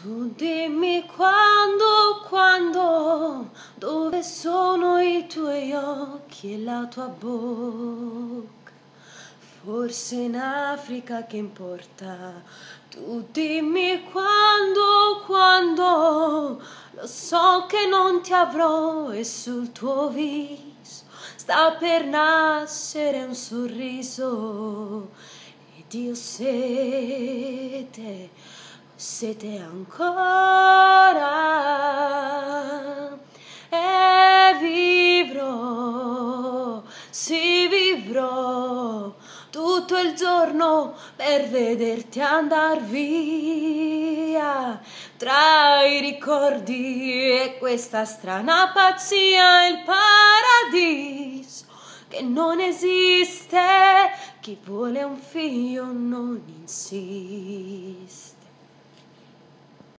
Tu dimmi quando, dove sono i tuoi occhi e la tua bocca? Forse in Africa, che importa? Tu dimmi quando, lo so che non ti avrò e sul tuo viso sta per nascere un sorriso ed io sete ancora e vivrò, sì vivrò tutto il giorno per vederti andar via tra i ricordi e questa strana pazzia, il paradiso che non esiste, chi vuole un figlio non insiste.